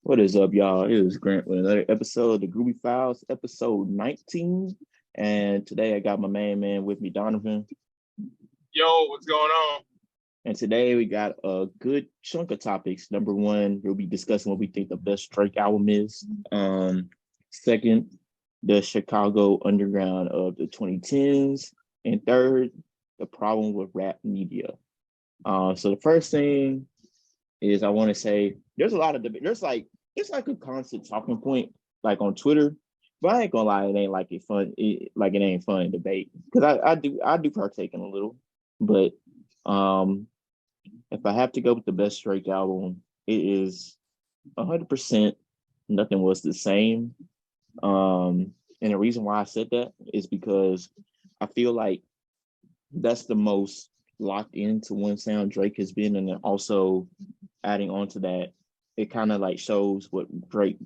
What is up, y'all? It is Grant with another episode of the Groovy Files, episode 19. And today I got my main man with me, Donovan. Yo, what's going on? And today we got a good chunk of topics. Number one, we'll be discussing what we think the best Drake album is. Second, the Chicago Underground of the 2010s. And third, the problem with rap media. So the first thing is I want to say there's a lot of debate. It's like a constant talking point, like on Twitter. But I ain't gonna lie, it ain't like it fun. It ain't fun to debate because I do partake in a little. But if I have to go with the best Drake album, it is 100%. Nothing was the same. And the reason why I said that is because I feel like that's the most locked into one sound Drake has been, and then also adding on to that, it kind of like shows what Drake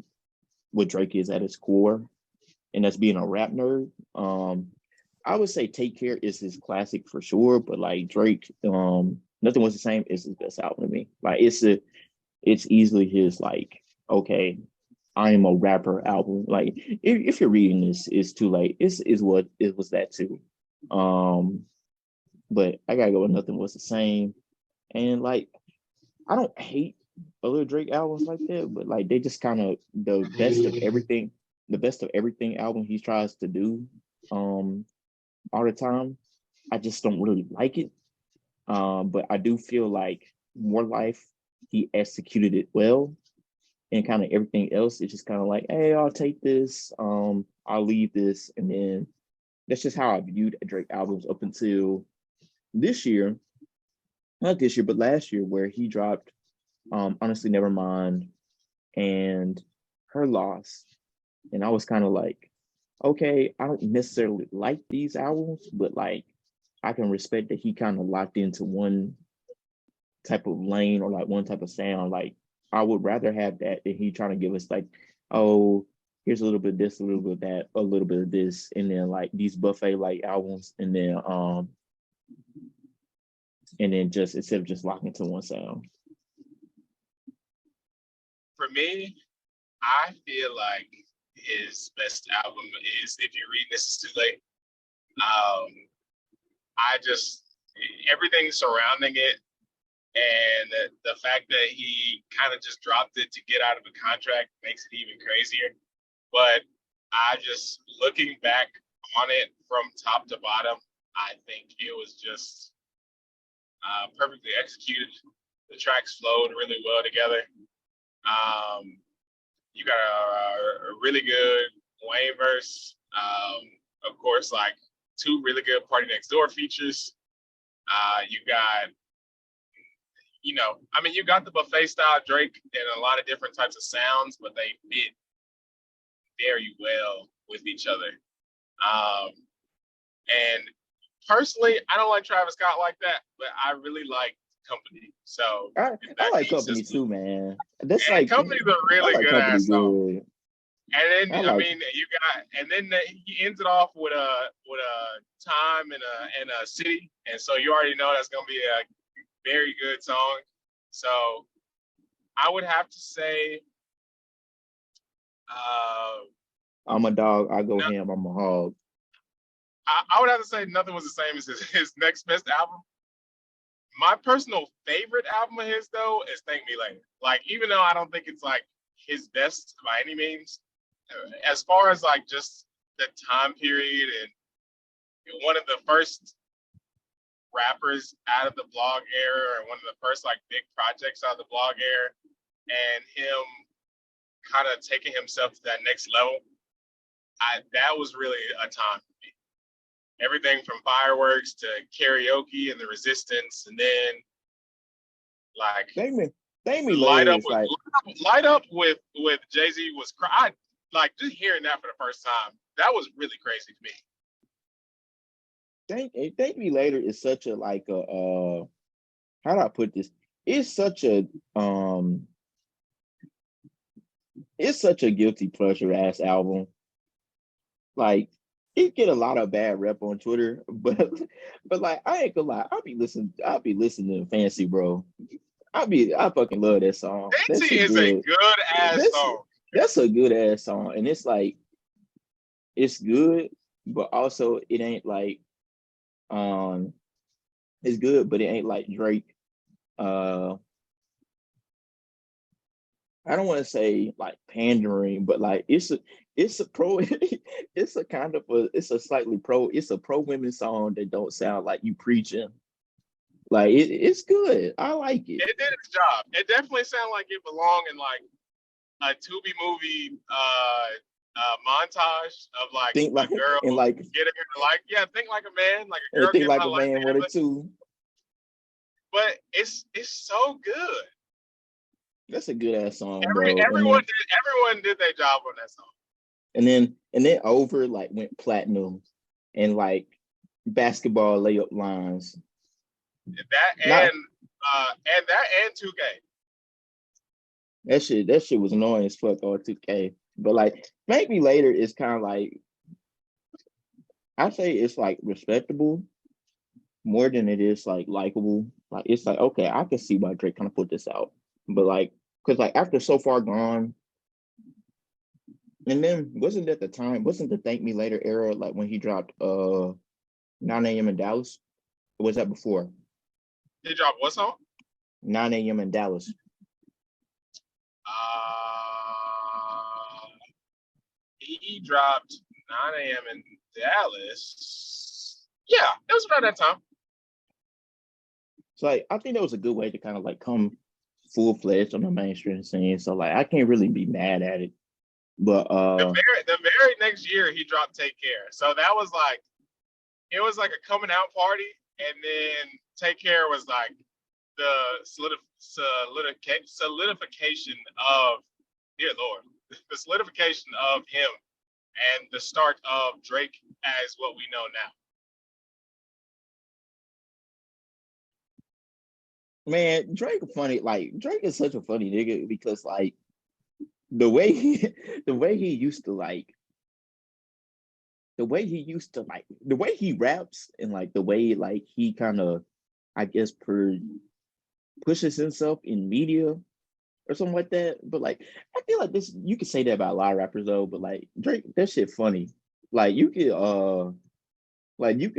is at his core, and that's being a rap nerd. I would say Take Care is his classic for sure, but like Drake, Nothing Was the Same is his best album to me. Like it's easily his like, okay, I am a rapper album. Like if you're reading this, it's too late. Is what it was that too. Um, but I gotta go with Nothing Was the Same. And like I don't hate other Drake albums like that, but like they just kind of the best of everything album he tries to do all the time. I just don't really like it. But I do feel like More Life, he executed it well. And kind of everything else, it's just kind of like, hey, I'll take this, I'll leave this, and then that's just how I viewed Drake albums up until this year, not this year, but last year, where he dropped Honestly Nevermind and Her Loss. And I was kind of like, okay, I don't necessarily like these albums, but like I can respect that he kind of locked into one type of lane or like one type of sound. Like I would rather have that than he trying to give us like, oh, here's a little bit of this, a little bit of that, a little bit of this, and then like these buffet like albums, and then just instead of just locking to one sound. For me, I feel like his best album is If You're Reading This Is Too Late. Um, I just everything surrounding it, and the fact that he kind of just dropped it to get out of a contract makes it even crazier. But I just looking back on it from top to bottom, I think it was just perfectly executed. The tracks flowed really well together. Um, you got a really good Wayne verse. Of course, like two really good Party Next Door features. You got, you got the buffet style Drake and a lot of different types of sounds, but they fit very well with each other. And personally, I don't like Travis Scott like that, but I really like Company. So I like Company too, man. That's and like Company's a I really like good Company ass song. good. And then I like he ends it off with a time and a city, and so you already know that's gonna be a very good song. So I would have to say, I'm a dog. I go no, ham. I'm a hog. I would have to say Nothing Was the Same as his next best album. My personal favorite album of his though is Thank Me Later. Like even though I don't think it's like his best by any means, as far as like just the time period and one of the first rappers out of the blog era or one of the first like big projects out of the blog era and him kind of taking himself to that next level, that was really a time for me. Everything from Fireworks to Karaoke and The Resistance, and then like Thank me later is like Light Up with Jay-Z was like just hearing that for the first time, that was really crazy to me. Thank Me Later is such a like a how do I put this? It's such a it's such a guilty pleasure ass album. Like it get a lot of bad rep on Twitter, but like I ain't gonna lie, I'll be listening to Fancy Bro. I fucking love that song. That Dainty shit is a good. good ass That's song. that's a good ass song, and it's like it's good, but also it ain't like um it's good, but it ain't like Drake. Uh, I don't want to say like pandering, but like it's a pro it's a kind of a it's a slightly pro it's a pro women song that don't sound like you preaching. Like it's good. I like it. It did its job. It definitely sounded like it belonged in like a Tubi movie montage of like Think a like girl and like getting her like, yeah, think like a man, like a and girl think getting like her a life man together. wanted to. But it's so good. That's a good ass song, bro. Everyone did their job on that song. And then over like went platinum and like basketball layup lines. That Not and 2K. that shit was annoying as fuck on 2K. But like maybe later it's kind of like I say it's like respectable more than it is like likable. Like it's like okay, I can see why Drake kind of put this out, but like because like after So Far Gone, and then wasn't that the time? Wasn't the Thank Me Later era like when he dropped 9 a.m. in Dallas? Or was that before He dropped what song? 9 a.m. in Dallas? He dropped 9 a.m. in Dallas. Yeah, it was around that time. So like I think that was a good way to kind of like come full fledged on the mainstream scene. So like I can't really be mad at it. But The very next year he dropped Take Care. So that was like it was like a coming out party, and then Take Care was like the solidification of dear Lord, the solidification of him and the start of Drake as what we know now. man, Drake funny. Like Drake is such a funny nigga because like the way he the way he used to like the way he used to like the way he raps and like the way like he kind of I guess pushes himself in media or something like that. But like I feel like this you could say that about a lot of rappers though, but like Drake, that shit funny. Like you could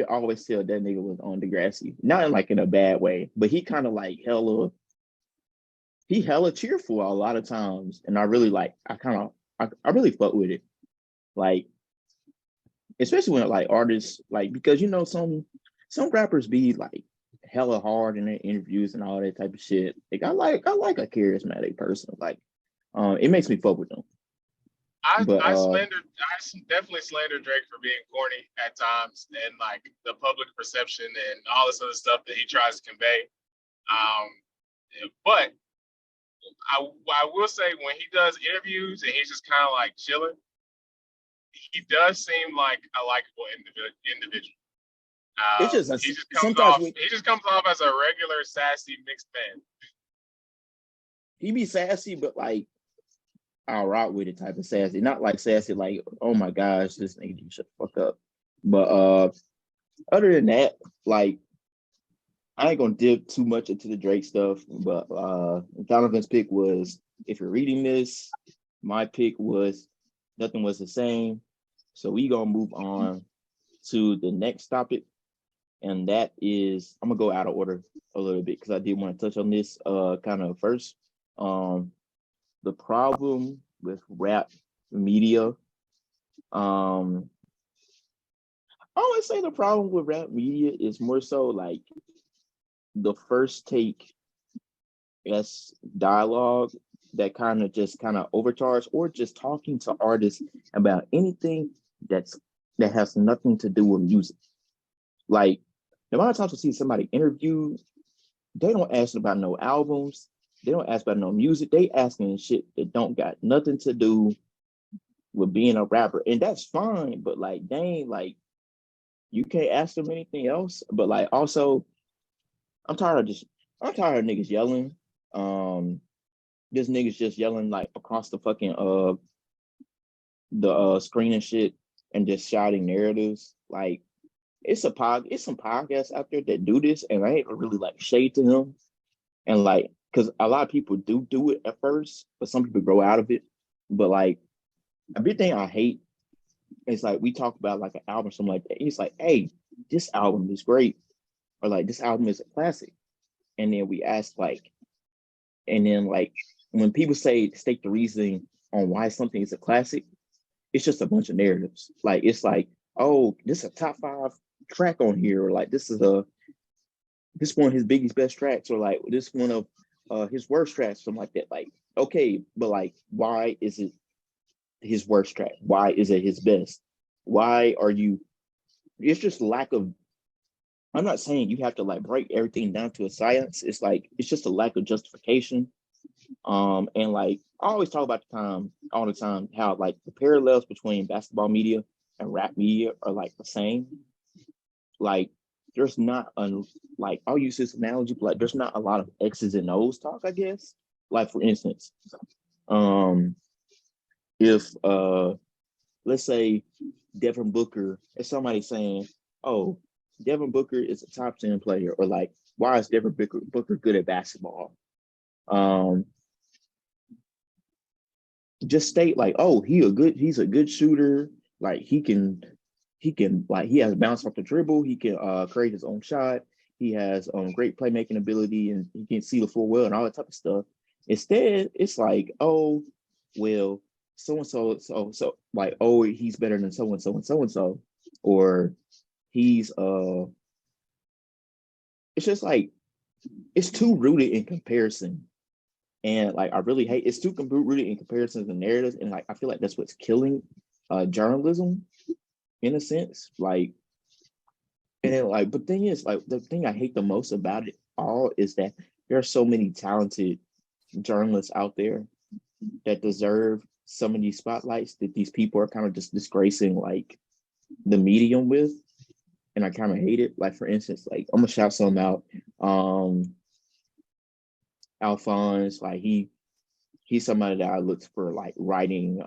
always tell that nigga was on Degrassi. Not in like in a bad way, but he kind of like hella cheerful a lot of times. And I really like I really fuck with it. Like especially when like artists like because you know some rappers be like hella hard in their interviews and all that type of shit. Like I like a charismatic person. Like it makes me fuck with them. But I definitely slandered Drake for being corny at times and like the public perception and all this other stuff that he tries to convey. Um, but I will say when he does interviews and he's just kind of like chilling, he does seem like a likable individual. it's just He just comes sometimes off as a regular sassy mixed man. he be sassy, but like I'll rock with it type of sassy. Not like sassy like, oh my gosh, this nigga you shut the fuck up. But other than that, like I ain't gonna dip too much into the Drake stuff, but Donovan's pick was if you're reading this, my pick was nothing was the same. So we gonna move on to the next topic, and that is I'm gonna go out of order a little bit because I did want to touch on this kind of first. The problem with rap media. I always say the problem with rap media is more so like the first take as dialogue that kind of just kind of overcharge or just talking to artists about anything that has nothing to do with music. Like the amount of times I see somebody interviewed, they don't ask about no albums, they don't ask about no music, they asking shit that don't got nothing to do with being a rapper. And that's fine, but like dang, like you can't ask them anything else. But like also I'm tired of niggas yelling. This niggas just yelling like across the fucking the screen and shit and just shouting narratives. Like it's some podcasts out there that do this, and I ain't really like shade to them. And like because a lot of people do it at first, but some people grow out of it. But like a big thing I hate is like we talk about like an album or something like that. It's like, hey, this album is great, or like this album is a classic. And then we ask like, and then like when people say state the reasoning on why something is a classic, it's just a bunch of narratives. Like it's like, oh, this is a top five track on here, or like this one of his biggest best tracks, or like this one of his worst tracks, something like that. Like, okay, but like why is it his worst track? Why is it his best? Why are you it's just lack of I'm not saying you have to like break everything down to a science. It's like it's just a lack of justification. And like I always talk about the time all the time how like the parallels between basketball media and rap media are like the same. Like there's not like I'll use this analogy, but like there's not a lot of X's and O's talk, I guess. Like for instance, um if let's say Devin Booker, if somebody saying, oh, Devin Booker is a top 10 player, or like, why is Devin Booker good at basketball? Um, just state like, oh, he's a good shooter. Like he can like he has bounce off the dribble, he can create his own shot, he has great playmaking ability and he can see the floor well and all that type of stuff. Instead, it's like, oh, well, so and so like, oh, he's better than so and so and so and so, or he's it's just like it's too rooted in comparison. And like I really hate it's too rooted in comparisons and narratives. And like I feel like that's what's killing journalism in a sense. Like and then like but thing is like the thing I hate the most about it all is that there are so many talented journalists out there that deserve some of these spotlights that these people are kind of just disgracing like the medium with. And I kind of hate it. Like for instance, like I'm gonna shout some out. Um Alphonse, like he's somebody that I look for like writing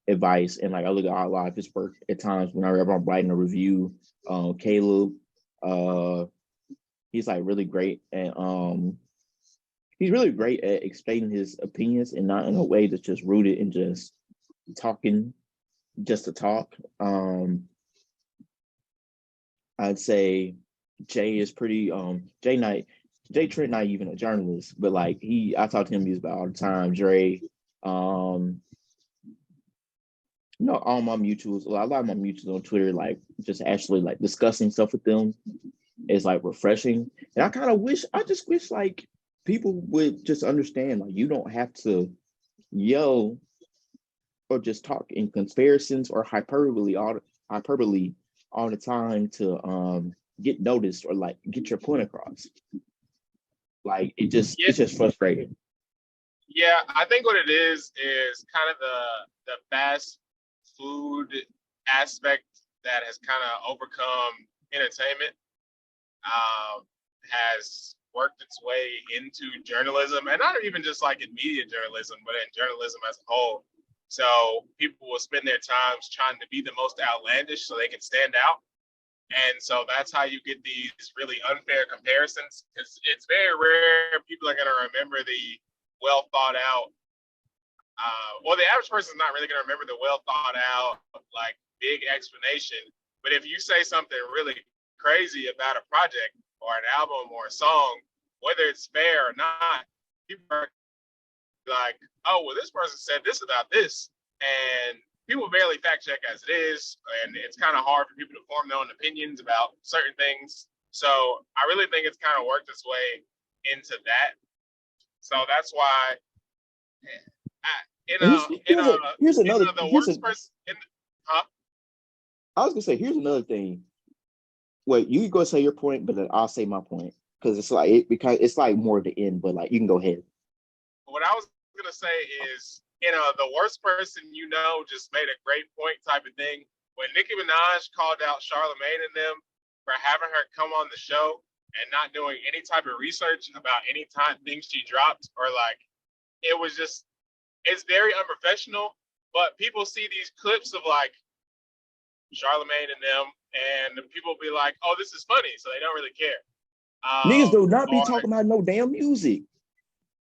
advice, and like I look at a lot of his work at times whenever I'm writing a review. Caleb, uh he's like really great, and he's really great at explaining his opinions and not in a way that's just rooted in just talking just to talk. I'd say Jay is pretty Jay Trent not even a journalist, but like I talk to him he's about all the time. Dre, um, all my mutuals, a lot of my mutuals on Twitter, like just actually like discussing stuff with them is like refreshing. And I just wish like people would just understand like you don't have to yell or just talk in comparisons or hyperbole all the time to get noticed or like get your point across. Like Yeah, it's just frustrating. yeah. I think what it is kind of the fast food aspect that has kind of overcome entertainment. Has worked its way into journalism, and not even just like in media journalism, but in journalism as a whole. So people will spend their times trying to be the most outlandish so they can stand out. And so that's how you get these really unfair comparisons. It's very rare people are going to remember the well thought out, or the average person is not really going to remember the well thought out, like big explanation. But if you say something really crazy about a project or an album or a song, whether it's fair or not, people are like, oh, well, this person said this about this. And people barely fact check as it is. And it's kind of hard for people to form their own opinions about certain things. So I really think it's kind of worked its way into that. So that's why, the worst person, huh? I was gonna say here's another thing. Wait, you can go say your point, but then I'll say my point because because it's like more the end, but like you can go ahead. What I was gonna say is, the worst person just made a great point type of thing. When Nicki Minaj called out Charlamagne and them for having her come on the show and not doing any type of research about any time things she dropped, or like it was just it's very unprofessional. But people see these clips of like Charlamagne and them, and people be like, "Oh, this is funny," so they don't really care. Niggas do not be or talking about no damn music.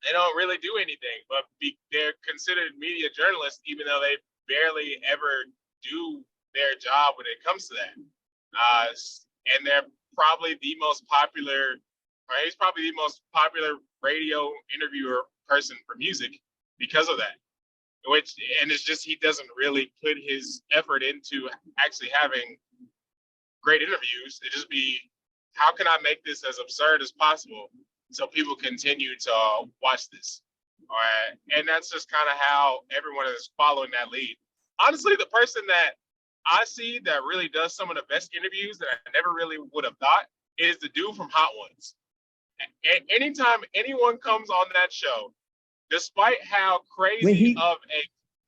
they don't really do anything, but they're considered media journalists, even though they barely ever do their job when it comes to that. And they're probably the most popular, or he's probably the most popular radio interviewer person for music because of that. And it's just he doesn't really put his effort into actually having great interviews. It just be, how can I make this as absurd as possible so people continue to watch this? All right. And that's just kind of how everyone is following that lead. Honestly, the person that I see that really does some of the best interviews that I never really would have thought is the dude from Hot Ones. Anytime anyone comes on that show, despite how crazy of a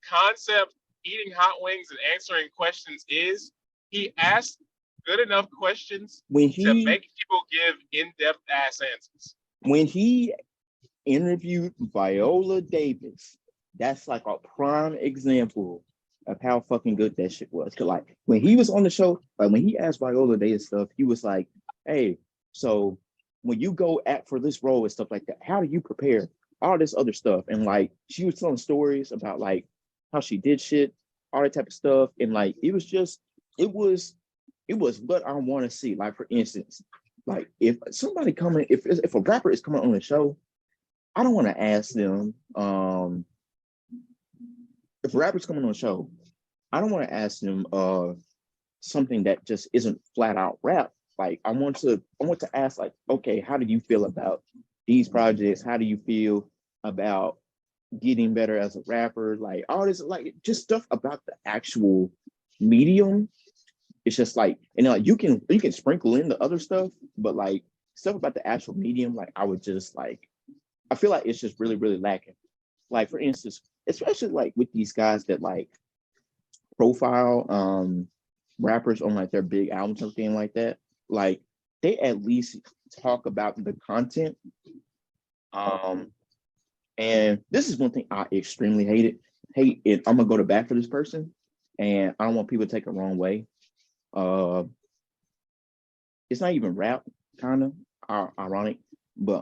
concept eating hot wings and answering questions is, he asks good enough questions to make people give in-depth ass answers. When he interviewed Viola Davis, that's like a prime example of how fucking good that shit was. Cause like when he was on the show, like when he asked Viola Davis stuff, he was like, "Hey, so when you go act for this role and stuff like that, how do you prepare?" All this other stuff. And like she was telling stories about like how she did shit, all that type of stuff. And like it was what I want to see. Like for instance, like if somebody coming, if a rapper is coming on the show, I don't want to ask them, if a rapper's coming on the show, I don't want to ask them something that just isn't flat out rap. Like I want to ask like, okay, how do you feel about these projects? How do you feel about getting better as a rapper? Like all this, like just stuff about the actual medium. It's just like, and like you can sprinkle in the other stuff, but like stuff about the actual medium, like I would just like, I feel like it's just really, really lacking. Like for instance, especially like with these guys that like profile rappers on like their big albums and everything like that, like they at least talk about the content. And this is one thing I extremely hate it. I'm gonna go to bat for this person, and I don't want people to take it the wrong way. It's not even rap, kind of ironic, but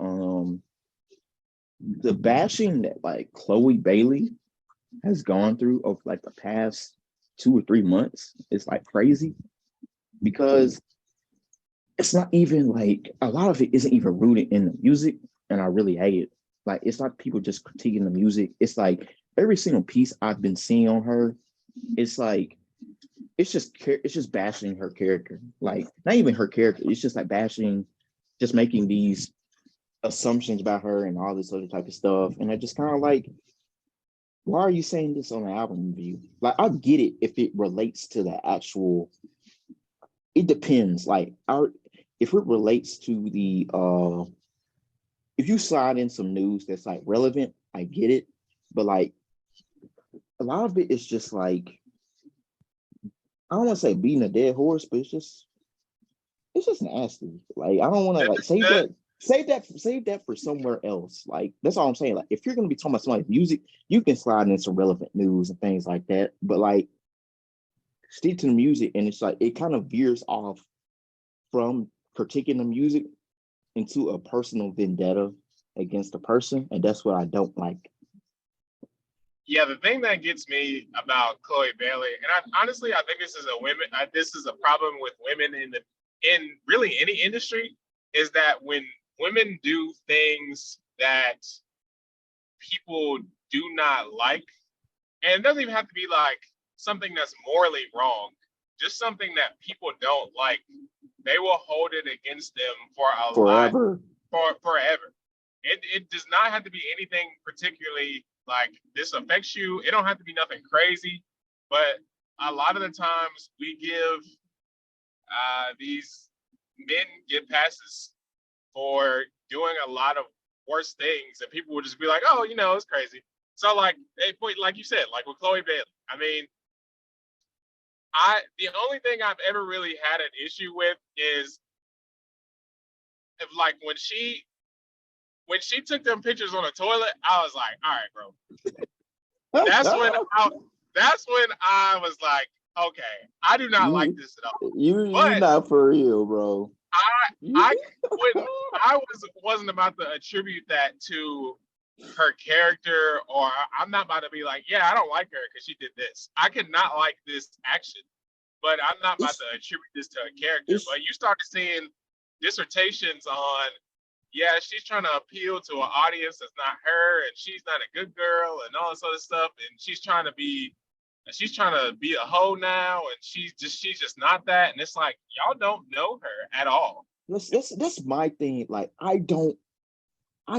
the bashing that like Chloe Bailey has gone through over like the past 2 or 3 months is like crazy, because it's not even like, a lot of it isn't even rooted in the music, and I really hate it. Like it's not people just critiquing the music. It's like every single piece I've been seeing on her, it's like it's just bashing her character. Like not even her character. It's just like bashing, just making these assumptions about her and all this other type of stuff. And I just kind of like, why are you saying this on an album review? Like I get it if it relates to the actual. It depends. Like if it relates to the if you slide in some news that's like relevant, I get it. But like a lot of it is just like, I don't want to say beating a dead horse, but it's just nasty. Like I don't want to like save that for somewhere else. Like that's all I'm saying. Like if you're gonna be talking about somebody's music, you can slide in some relevant news and things like that. But like stick to the music, and it's like it kind of veers off from critiquing the music into a personal vendetta against the person, and that's what I don't like. Yeah, the thing that gets me about Chloe Bailey, and honestly, I think this is a problem with women in really any industry, is that when women do things that people do not like, and it doesn't even have to be like something that's morally wrong, just something that people don't like, they will hold it against them for forever. It does not have to be anything particularly like this affects you. It don't have to be nothing crazy, but a lot of the times we give these men get passes for doing a lot of worse things, and people would just be like, "Oh, it's crazy." So like you said, like with Chloe Bailey, I mean, the only thing I've ever really had an issue with is if like when she took them pictures on the toilet, I was like, all right, bro. That's when I was like, Okay, I do not like You this at all. you But not for real, bro. I I wouldn't. I wasn't about to attribute that to her character, or I'm not about to be like, yeah, I don't like her because she did this. I could not like this action, but I'm not about it's to attribute this to a character. it's But you started seeing dissertations on, yeah, she's trying to appeal to an audience that's not her, and she's not a good girl, and all this other stuff, and she's trying to be a hoe now, and she's just not that, and it's like y'all don't know her at all. that's my thing. Like I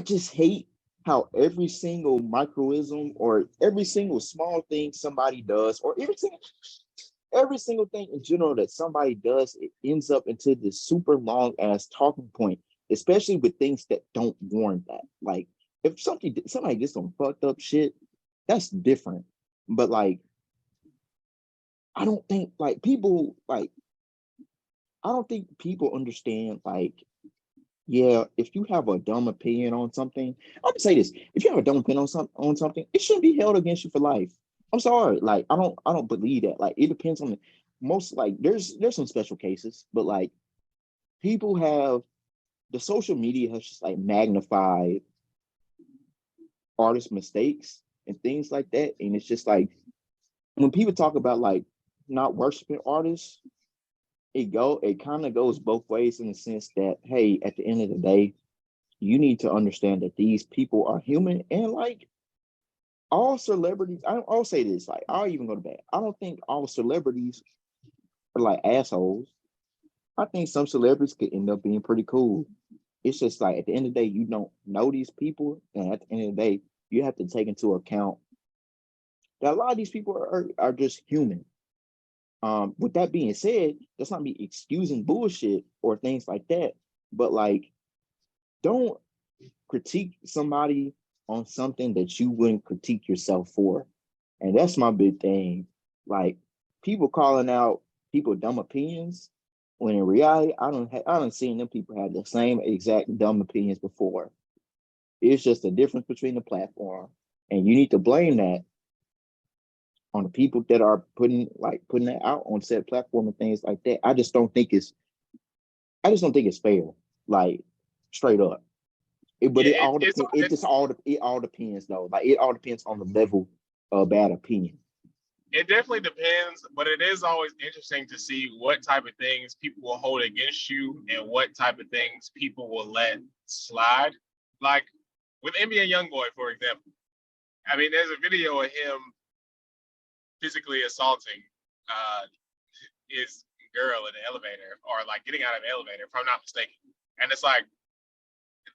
just hate how every single microism or every single small thing somebody does, or every single thing in general that somebody does, it ends up into this super long ass talking point, especially with things that don't warrant that. Like if somebody gets some fucked up shit, that's different. But like I don't think like people like I don't think people understand like yeah, if you have a dumb opinion on something, I'm gonna say this: if you have a dumb opinion on something, it shouldn't be held against you for life. I'm sorry, like I don't believe that. Like it depends on the most like there's some special cases, but like people have the social media has just like magnified artist mistakes and things like that, and it's just like when people talk about like not worshiping artists, it kind of goes both ways in the sense that hey, at the end of the day you need to understand that these people are human and like all celebrities. I'll say this, like I'll even go to bed. I don't think all celebrities are like assholes. I think some celebrities could end up being pretty cool. It's just like at the end of the day, you don't know these people, and at the end of the day, you have to take into account that a lot of these people are just human. With that being said, that's not me excusing bullshit or things like that, but like don't critique somebody on something that you wouldn't critique yourself for. And that's my big thing. Like people calling out people dumb opinions when in reality I don't seen them people have the same exact dumb opinions before. It's just a difference between the platform. And you need to blame that on the people that are putting that out on said platform and things like that. I just don't think it's fair. Like straight up. But Yeah, it all it's depends. It all depends though. Like it all depends on the level of bad opinion. it definitely depends, but it is always interesting to see what type of things people will hold against you and what type of things people will let slide. Like with NBA YoungBoy, for example. I mean, there's a video of him physically assaulting uh, his girl in the elevator, or like getting out of the elevator, if I'm not mistaken. And it's like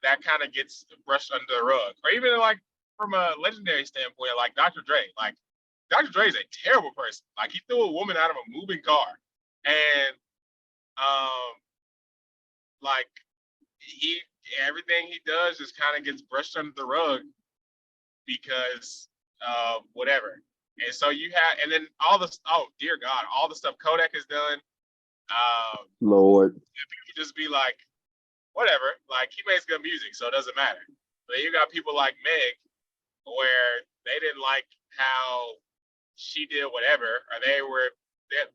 that kind of gets brushed under the rug, or even like from a legendary standpoint, like Dr. Dre. Like Dr. Dre is a terrible person. Like he threw a woman out of a moving car, and um, like he everything he does just kind of gets brushed under the rug because whatever. And so you have, and then all this. Oh dear God, all the stuff Kodak has done. Lord, People just be like, whatever. Like he makes good music, so it doesn't matter. But then you got people like Meg, where they didn't like how she did whatever, or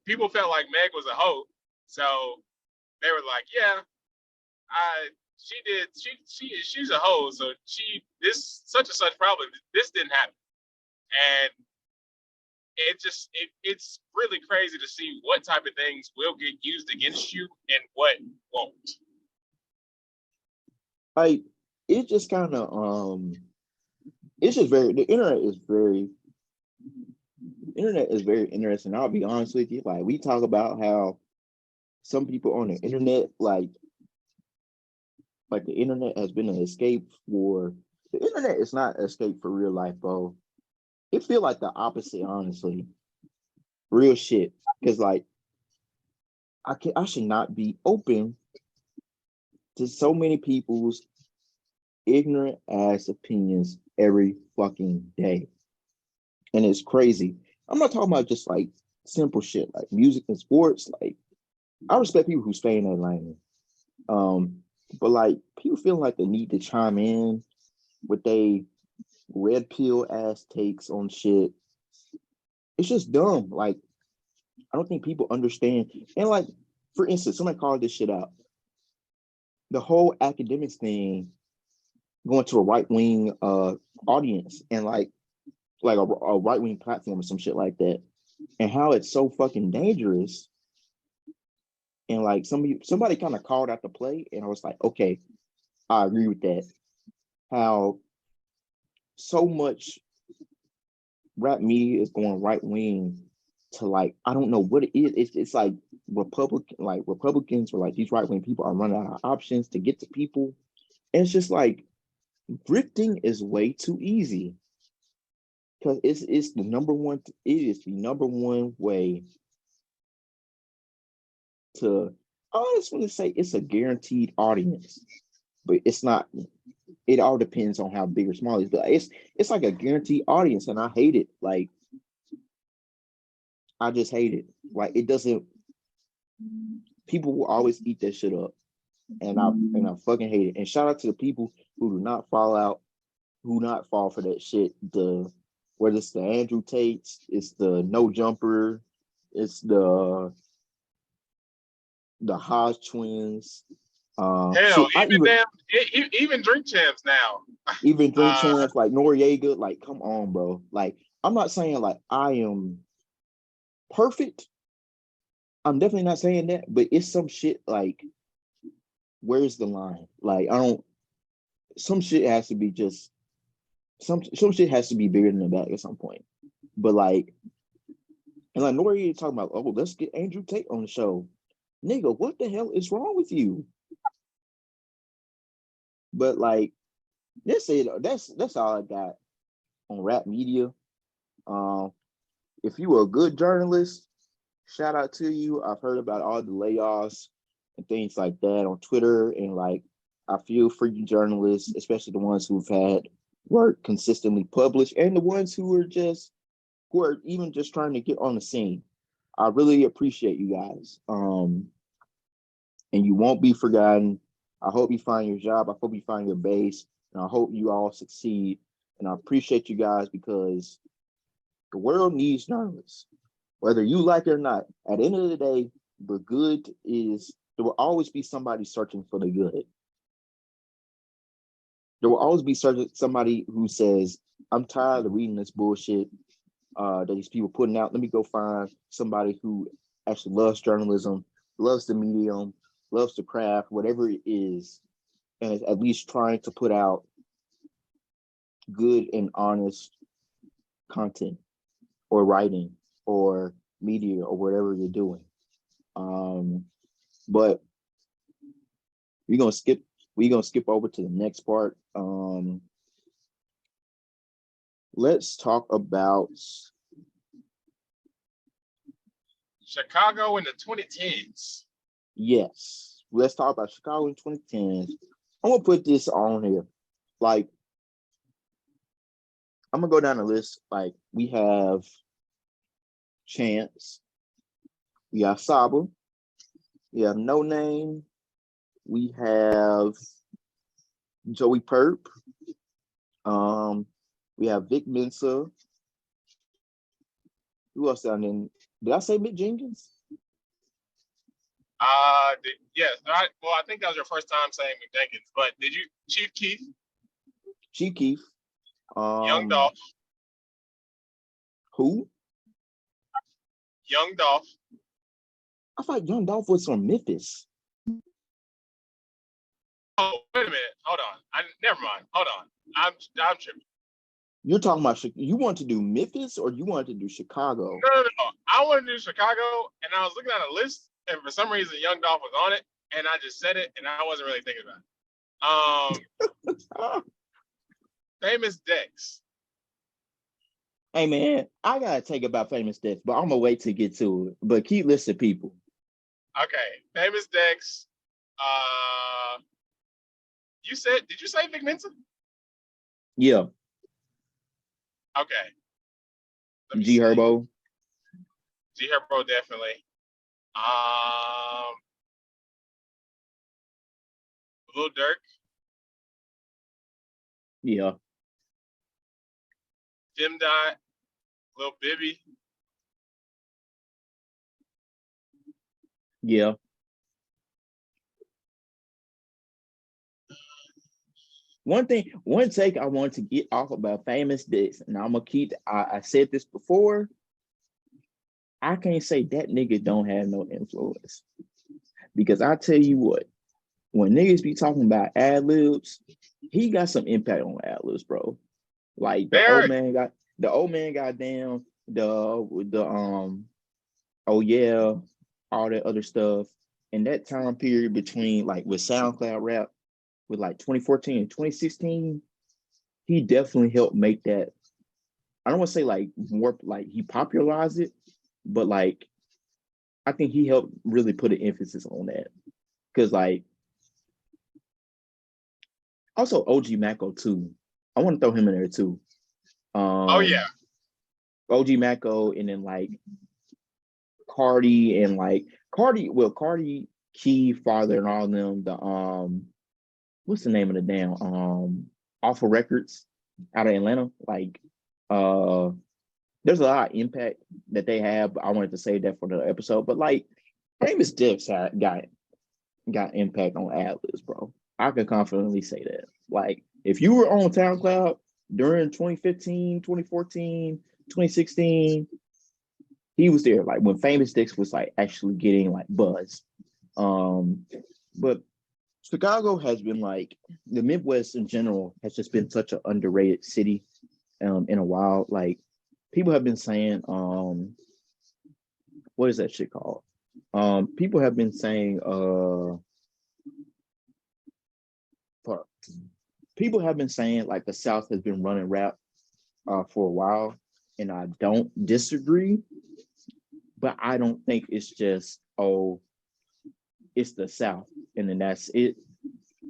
people felt like Meg was a hoe, so they were like, yeah, I she did she's a hoe, so she this such and such problem this didn't happen, and it's really crazy to see what type of things will get used against you and what won't. like it just kind of it's just very the internet is very interesting. I'll be honest with you. Like we talk about how some people on the internet like the internet has been an escape for the internet is not an escape for real life, bro. It feel like the opposite, honestly. Real shit. Cause like I should not be open to so many people's ignorant ass opinions every fucking day. And it's crazy. I'm not talking about just like simple shit like music and sports. Like I respect people who stay in their lane. Um, but like people feel like they need to chime in with they red pill ass takes on shit. It's just dumb. Like I don't think people understand. And like, for instance, somebody called this shit out. The whole academics thing going to a right wing audience and like a right wing platform or some shit like that, and how it's so fucking dangerous. And like somebody kind of called out the play, and I was like, okay, I agree with that. How so much rap media is going right wing to like I don't know what it is. It's like Republicans or like these right wing people are running out of options to get to people. And it's just like grifting is way too easy because it's the number one. It is the number one way to. I just want to say it's a guaranteed audience, but it's not. It all depends on how big or small it is. But it's like a guaranteed audience, and I hate it. Like I just hate it. Like it doesn't. People will always eat that shit up, and I fucking hate it. And shout out to the people who do not fall out, who not fall for that shit. The whether it's the Andrew Tates, it's the No Jumper, it's the Hodge twins. Hell, Shit, I even damn, even drink champs now. even drink Uh, champs like Noriega. Like, come on, bro. Like, I'm not saying like I am perfect. I'm definitely not saying that, but it's some shit like, where's the line? Like, I don't. Some shit has to be just some shit has to be bigger than the bag at some point. But like, and like Noriega talking about, oh, let's get Andrew Tate on the show. Nigga, what the hell is wrong with you? But like, that's it. That's all I got on rap media. Um, if you were a good journalist, shout out to you. I've heard about all the layoffs and things like that on Twitter, and like I feel for you journalists, especially the ones who've had work consistently published, and the ones who are even just trying to get on the scene. I really appreciate you guys. And you won't be forgotten. I hope you find your job. I hope you find your base, and I hope you all succeed. And I appreciate you guys because the world needs journalists, whether you like it or not. At the end of the day, the good is there will always be somebody searching for the good. There will always be somebody who says, "I'm tired of reading this bullshit that these people putting out. Let me go find somebody who actually loves journalism, loves the medium, loves the craft, whatever it is, and is at least trying to put out good and honest content or writing or media or whatever you're doing." But we're gonna skip over to the next part. Let's talk about Chicago in the 2010s. yes. Let's talk about Chicago in 2010s. I'm gonna put this on here. Like I'm gonna go down the list. Like we have Chance, we have Saba, we have No Name, we have Joey Perp, we have Vic Mensa. Who else down there? Did I say Mick Jenkins? Yes. I think that was your first time saying McJenkins, but did you Chief Keef, Chief Keef. Young Dolph, Who? Young Dolph? I thought Young Dolph was from Memphis. Oh, wait a minute. Hold on. Never mind. Hold on. I'm tripping. You're talking about you want to do Memphis or you want to do Chicago? No. I want to do Chicago, and I was looking at a list, and for some reason, Young Dolph was on it, and I just said it, and I wasn't really thinking about it. Famous Dex. Hey man, I gotta take about Famous Dex, but I'm gonna wait to get to it. But keep listing people. Okay, Famous Dex. Did you say Vic Mensa? Yeah. Okay. G Herbo. G Herbo definitely. Lil Durk. Yeah. Dim Dot. Lil Bibby. Yeah. One take I want to get off about Famous Dicks, and I'm gonna keep. I said this before. I can't say that nigga don't have no influence because I tell you what, when niggas be talking about ad libs, he got some impact on ad libs, bro. Like Very. the old man got down the oh yeah, all that other stuff. In that time period between like with SoundCloud rap with like 2014 and 2016, he definitely helped make that. I don't want to say like more like he popularized it, but like I think he helped really put an emphasis on that. Cause like also OG Mako too. I want to throw him in there too. Oh yeah. Um OG Mako and then like Cardi and like Cardi, Key, Father, and all of them. The what's the name of the damn Alpha Records out of Atlanta? Like uh, there's a lot of impact that they have. But I wanted to say that for the episode. But like, Famous Dips got impact on ad-libs, bro. I can confidently say that. Like, if you were on SoundCloud during 2015, 2014, 2016, he was there. Like when Famous Dicks was like actually getting like buzz. Um, but Chicago has been like the Midwest in general has just been such an underrated city in a while. Like people have been saying, what is that shit called? People have been saying, fuck. People have been saying like the South has been running rap for a while, and I don't disagree, but I don't think it's just it's the South, and then that's it.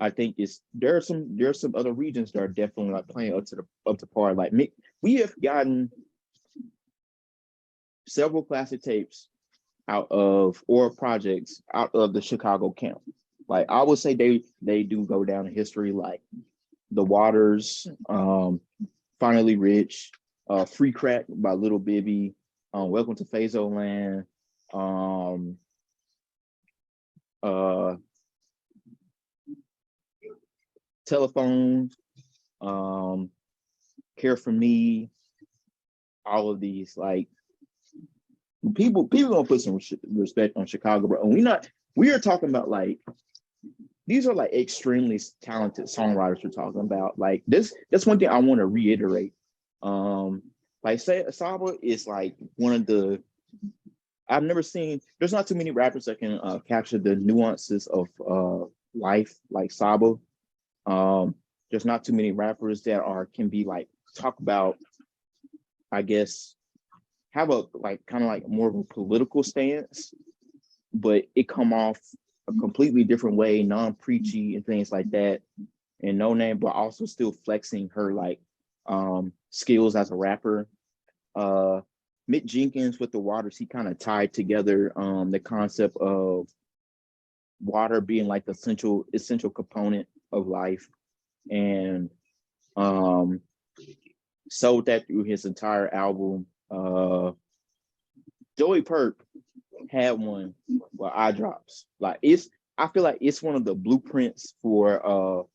I think it's there are some other regions that are definitely like playing up to par. Like we have gotten several classic tapes out of or projects out of the Chicago camp. Like I would say they do go down in history like The Waters, Finally Rich, Free Crack by Little Bibby, Welcome to Phaso Land, um, uh, Telephone, um, Care for Me, all of these. Like people gonna put some respect on Chicago, bro. And we are talking about like these are like extremely talented songwriters we're talking about. Like that's one thing I want to reiterate. Like say Saba is like one of the I've never seen. There's not too many rappers that can capture the nuances of life like Saba. Um, there's not too many rappers that can be like talk about, I guess, have a like kind of like more of a political stance, but it come off a completely different way, non-preachy and things like that, and no name, but also still flexing her like skills as a rapper. Uh Mick Jenkins with The Waters, he kind of tied together the concept of water being like the essential component of life and um sold that through his entire album. Joey Perk had one well eye drops. Like I feel like it's one of the blueprints for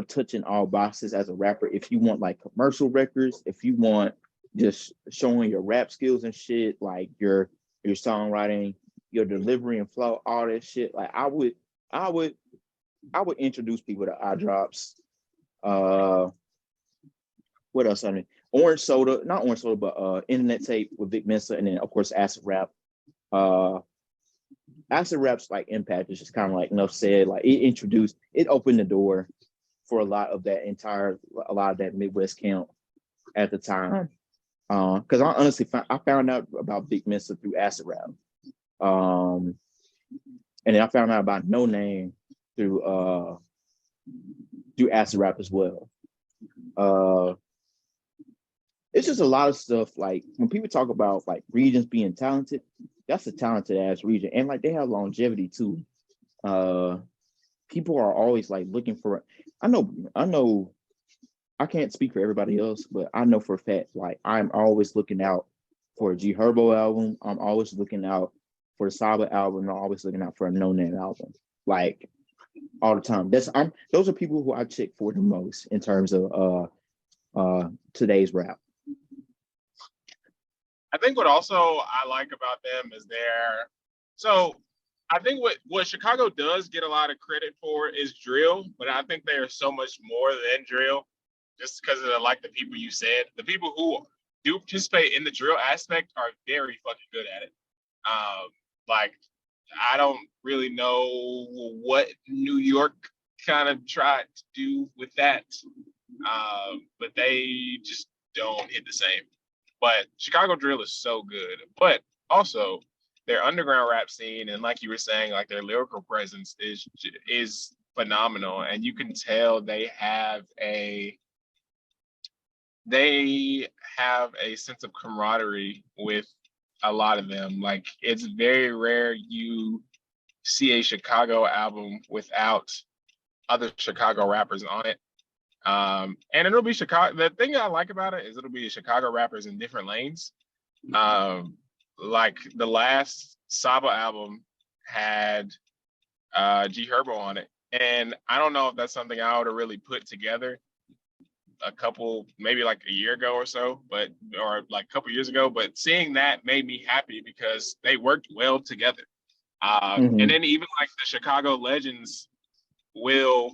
touching all boxes as a rapper. If you want like commercial records, if you want just showing your rap skills and shit, like your songwriting, your delivery and flow, all that shit. Like I would I would introduce people to eye drops. Uh what else? I mean Orange Soda, not Orange Soda, but Internet Tape with Vic Mensa, and then of course Acid Rap. Uh Acid Rap's like impact is just kind of like enough said. Like it opened the door for a lot of that Midwest camp at the time. Because I honestly I found out about Big Mensa through Acid Rap. Um, and then I found out about No Name through through Acid Rap as well. Uh, it's just a lot of stuff. Like when people talk about like regions being talented, that's a talented ass region, and like they have longevity too. Uh, People are always like looking for. I know. I can't speak for everybody else, but I know for a fact, like I'm always looking out for a G Herbo album. I'm always looking out for the Saba album. They're always looking out for a No Name album, like all the time. Those are people who I check for the most in terms of today's rap. I think what also I like about them is so I think what Chicago does get a lot of credit for is drill, but I think they are so much more than drill, just because of like the people you said. The people who do participate in the drill aspect are very fucking good at it. Like I don't really know what New York kind of tried to do with that, but they just don't hit the same. But Chicago drill is so good. But also their underground rap scene and like you were saying, like their lyrical presence is phenomenal. And you can tell they have a sense of camaraderie with a lot of them. Like it's very rare you see a Chicago album without other Chicago rappers on it. And it'll be Chicago. The thing I like about it is it'll be Chicago rappers in different lanes. Like the last Saba album had G Herbo on it. And I don't know if that's something I would have really put together maybe like a year ago or so, or like a couple years ago. But seeing that made me happy because they worked well together. And then even like the Chicago legends will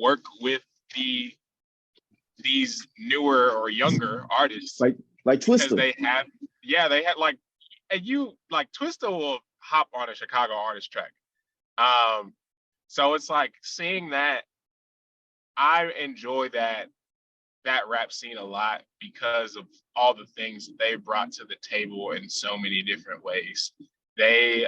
work with these newer or younger artists, like Twista. They had like, and you like Twista will hop on a Chicago artist track. So it's like seeing that. I enjoy that rap scene a lot because of all the things that they brought to the table in so many different ways. That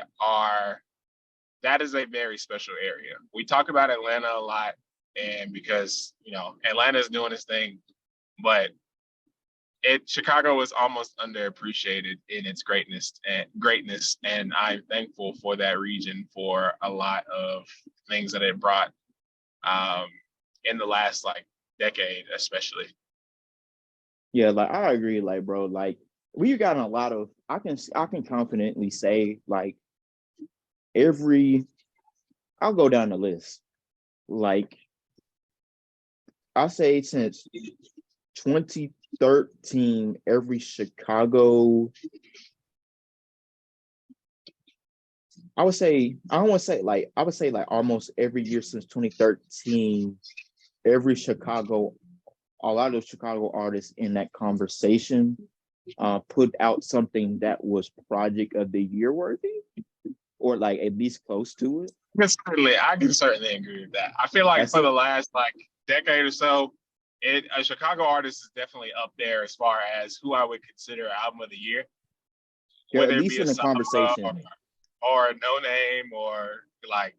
is a very special area. We talk about Atlanta a lot, and because, Atlanta is doing its thing, but Chicago is almost underappreciated in its greatness, and I'm thankful for that region for a lot of things that it brought in the last like decade, especially. Yeah, like I agree, like bro, like we've gotten a lot of. I can confidently say like I'll go down the list. Like I say since 2013, every Chicago. I would say almost every year since 2013, every a lot of Chicago artists in that conversation put out something that was project of the year worthy, or like at least close to it. I can certainly agree with that. I feel like for the last like decade or so, a Chicago artist is definitely up there as far as who I would consider album of the year. Yeah, whether at least in the conversation, or No Name, or like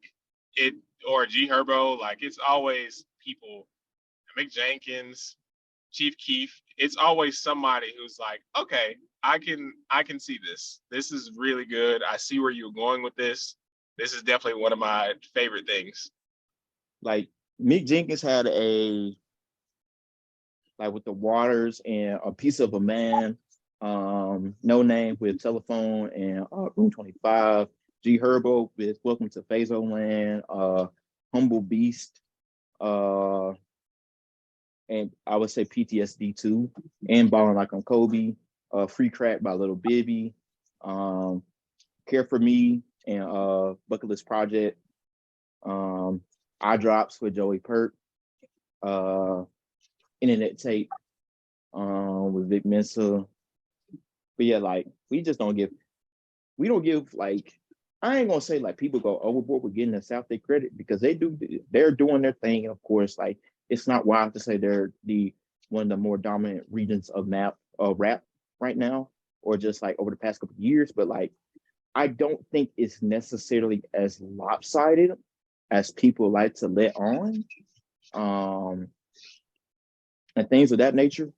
or G Herbo. Like it's always people. Mick Jenkins, Chief Keef. It's always somebody who's like, okay, I can see this. This is really good. I see where you're going with this. This is definitely one of my favorite things. Like Mick Jenkins had with the Waters and A Piece of a Man, No Name with Telephone and Room 25, G Herbo with Welcome to Phaso Land, Humble Beast, and I would say PTSD too, and Ballin' Like I'm Kobe, Free Crack by Little Bibby, Care for Me and Bucket List Project, Eye Drops with Joey Pert, Internet Tape with Vic Mensa. But yeah, like we don't give like, I ain't gonna say like people go overboard with getting the South Day credit, because they're doing their thing. And of course, like it's not wild to say they're one of the more dominant regions of rap right now, or just like over the past couple of years. But like, I don't think it's necessarily as lopsided as people like to let on, and things of that nature.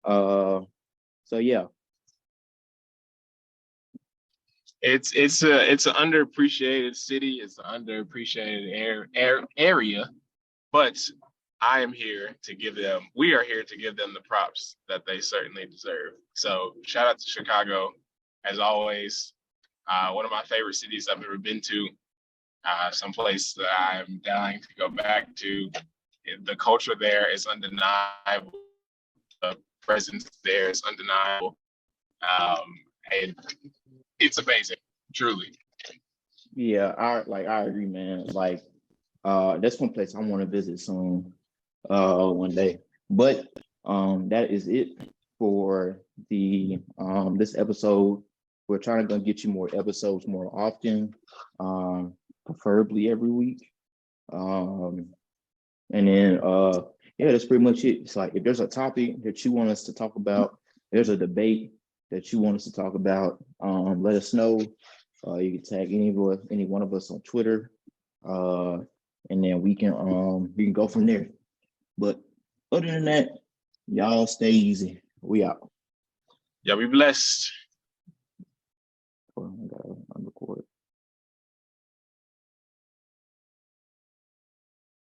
So yeah. It's an underappreciated city. It's an underappreciated area, but we are here to give them the props that they certainly deserve. So shout out to Chicago, as always. One of my favorite cities I've ever been to. Someplace that I'm dying to go back to. The culture there is undeniable. The presence there is undeniable. And it's amazing, truly. Yeah, I agree, man. Like, that's one place I want to visit soon, one day. But that is it for the this episode. We're trying to get you more episodes more often, preferably every week. Um, and then yeah, that's pretty much it. It's like if there's a topic that you want us to talk about, there's a debate that you want us to talk about, let us know. You can tag any one of us on Twitter, uh, and then we can go from there. But other than that, y'all stay easy. We out. Y'all be blessed. Hold on, I gotta unrecord.